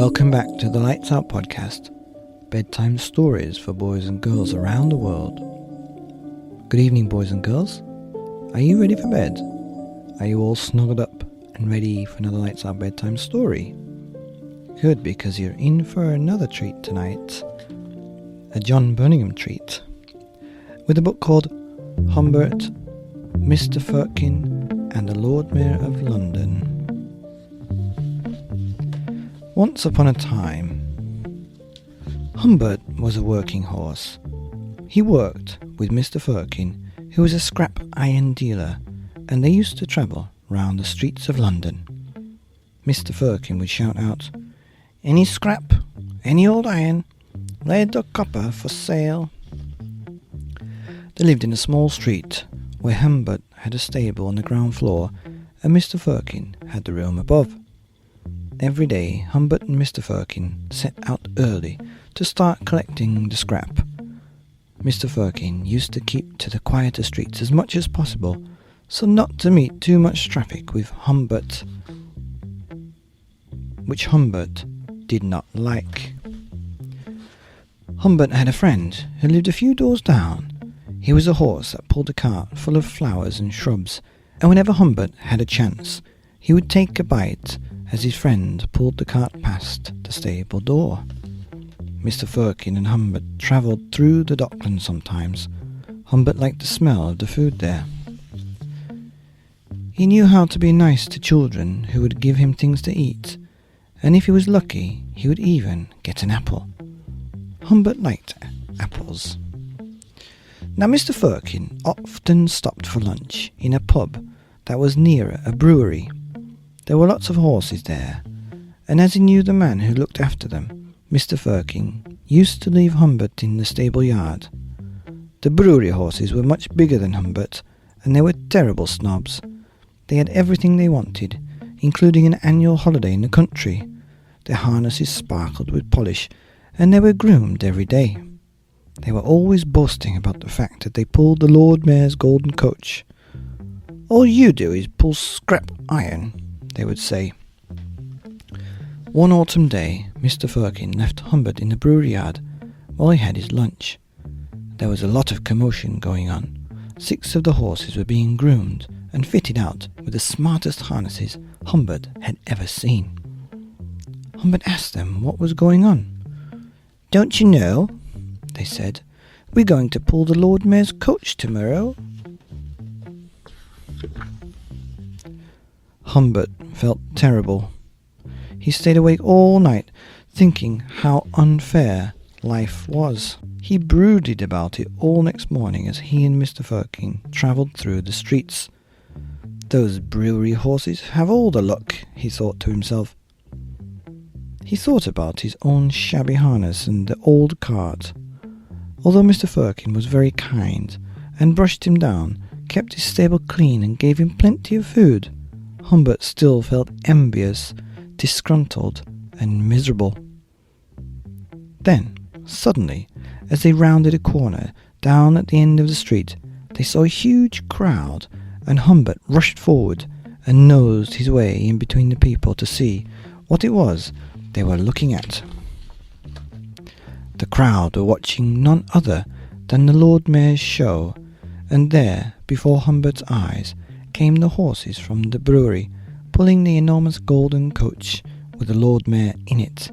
Welcome back to the Lights Out podcast, bedtime stories for boys and girls around the world. Good evening, boys and girls. Are you ready for bed? Are you all snuggled up and ready for another Lights Out bedtime story? Good, because you're in for another treat tonight. A John Burningham treat. With a book called Humbert, Mr. Firkin and the Lord Mayor of London. Once upon a time, Humbert was a working horse. He worked with Mr. Firkin, who was a scrap iron dealer, and they used to travel round the streets of London. Mr. Firkin would shout out, "Any scrap, any old iron, lead or copper for sale." They lived in a small street where Humbert had a stable on the ground floor and Mr. Firkin had the room above. Every day, Humbert and Mr. Firkin set out early to start collecting the scrap. Mr. Firkin used to keep to the quieter streets as much as possible, so not to meet too much traffic with Humbert, which Humbert did not like. Humbert had a friend who lived a few doors down. He was a horse that pulled a cart full of flowers and shrubs, and whenever Humbert had a chance, he would take a bite as his friend pulled the cart past the stable door. Mr. Firkin and Humbert travelled through the docklands sometimes. Humbert liked the smell of the food there. He knew how to be nice to children who would give him things to eat, and if he was lucky, he would even get an apple. Humbert liked apples. Now Mr. Firkin often stopped for lunch in a pub that was near a brewery. There were lots of horses there, and as he knew the man who looked after them, Mr. Firkin used to leave Humbert in the stable yard. The brewery horses were much bigger than Humbert, and they were terrible snobs. They had everything they wanted, including an annual holiday in the country. Their harnesses sparkled with polish, and they were groomed every day. They were always boasting about the fact that they pulled the Lord Mayor's golden coach. "All you do is pull scrap iron," they would say. One autumn day, Mr. Firkin left Humbert in the brewery yard while he had his lunch. There was a lot of commotion going on. 6 of the horses were being groomed and fitted out with the smartest harnesses Humbert had ever seen. Humbert asked them what was going on. "Don't you know?" they said. "We're going to pull the Lord Mayor's coach tomorrow." Humbert felt terrible. He stayed awake all night, thinking how unfair life was. He brooded about it all next morning as he and Mr. Firkin travelled through the streets. "Those brewery horses have all the luck," he thought to himself. He thought about his own shabby harness and the old cart. Although Mr. Firkin was very kind and brushed him down, kept his stable clean and gave him plenty of food, Humbert still felt envious, disgruntled and miserable. Then, suddenly, as they rounded a corner down at the end of the street, they saw a huge crowd, and Humbert rushed forward and nosed his way in between the people to see what it was they were looking at. The crowd were watching none other than the Lord Mayor's show, and there, before Humbert's eyes, came the horses from the brewery, pulling the enormous golden coach with the Lord Mayor in it.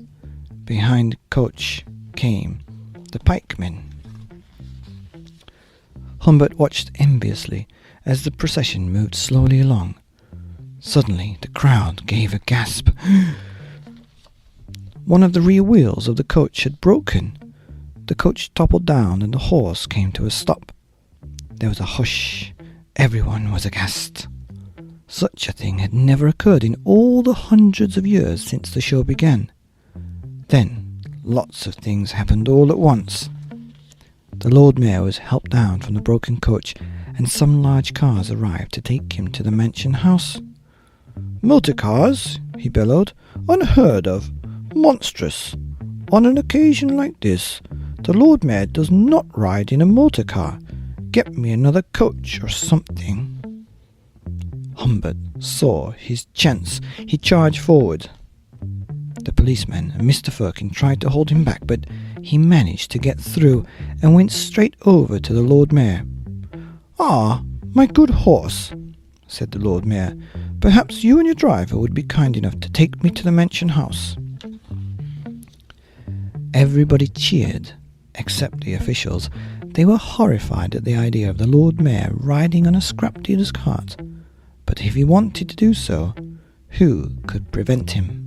Behind the coach came the pikemen. Humbert watched enviously as the procession moved slowly along. Suddenly the crowd gave a gasp. One of the rear wheels of the coach had broken. The coach toppled down and the horse came to a stop. There was a hush. Everyone was aghast. Such a thing had never occurred in all the hundreds of years since the show began. Then, lots of things happened all at once. The Lord Mayor was helped down from the broken coach, and some large cars arrived to take him to the mansion house. "Motor cars," he bellowed. "Unheard of. Monstrous. On an occasion like this, the Lord Mayor does not ride in a motor car. Get me another coach or something." Humbert saw his chance. He charged forward. The policeman and Mr. Firkin tried to hold him back, but he managed to get through and went straight over to the Lord Mayor. "Ah, my good horse," said the Lord Mayor. "Perhaps you and your driver would be kind enough to take me to the mansion house." Everybody cheered, except the officials. They were horrified at the idea of the Lord Mayor riding on a scrap dealer's cart. But if he wanted to do so, who could prevent him?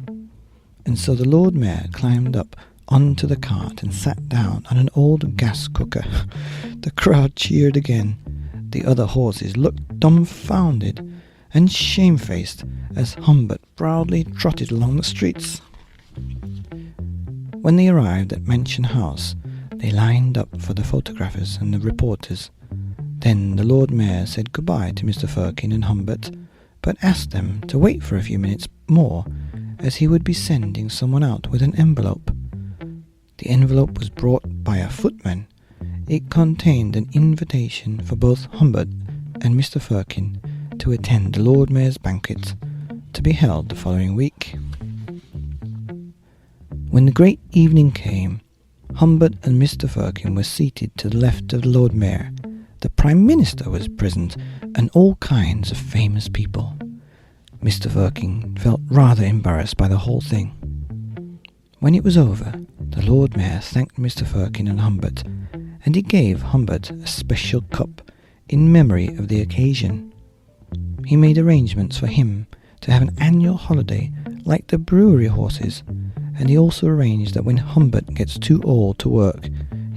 And so the Lord Mayor climbed up onto the cart and sat down on an old gas cooker. The crowd cheered again. The other horses looked dumbfounded and shamefaced as Humbert proudly trotted along the streets. When they arrived at Mansion House, they lined up for the photographers and the reporters. Then the Lord Mayor said goodbye to Mr. Firkin and Humbert, but asked them to wait for a few minutes more, as he would be sending someone out with an envelope. The envelope was brought by a footman. It contained an invitation for both Humbert and Mr. Firkin to attend the Lord Mayor's banquet, to be held the following week. When the great evening came, Humbert and Mr. Firkin were seated to the left of the Lord Mayor. The Prime Minister was present, and all kinds of famous people. Mr. Firkin felt rather embarrassed by the whole thing. When it was over, the Lord Mayor thanked Mr. Firkin and Humbert, and he gave Humbert a special cup in memory of the occasion. He made arrangements for him to have an annual holiday like the brewery horses, and he also arranged that when Humbert gets too old to work,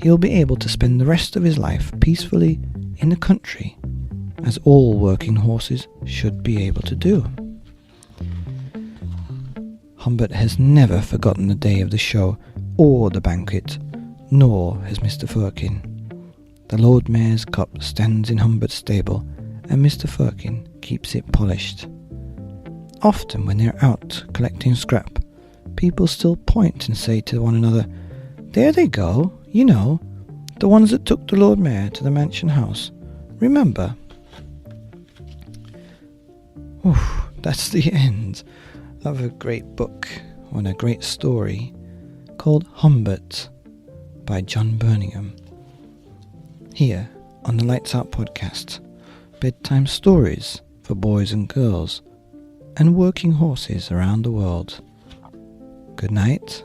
he'll be able to spend the rest of his life peacefully in the country, as all working horses should be able to do. Humbert has never forgotten the day of the show or the banquet, nor has Mr. Firkin. The Lord Mayor's cup stands in Humbert's stable, and Mr. Firkin keeps it polished. Often when they're out collecting scrap, people still point and say to one another, "There they go, you know, the ones that took the Lord Mayor to the mansion house. Remember?" That's the end of a great book and a great story called Humbert by John Burningham. Here on the Lights Out podcast, bedtime stories for boys and girls and working horses around the world. Good night.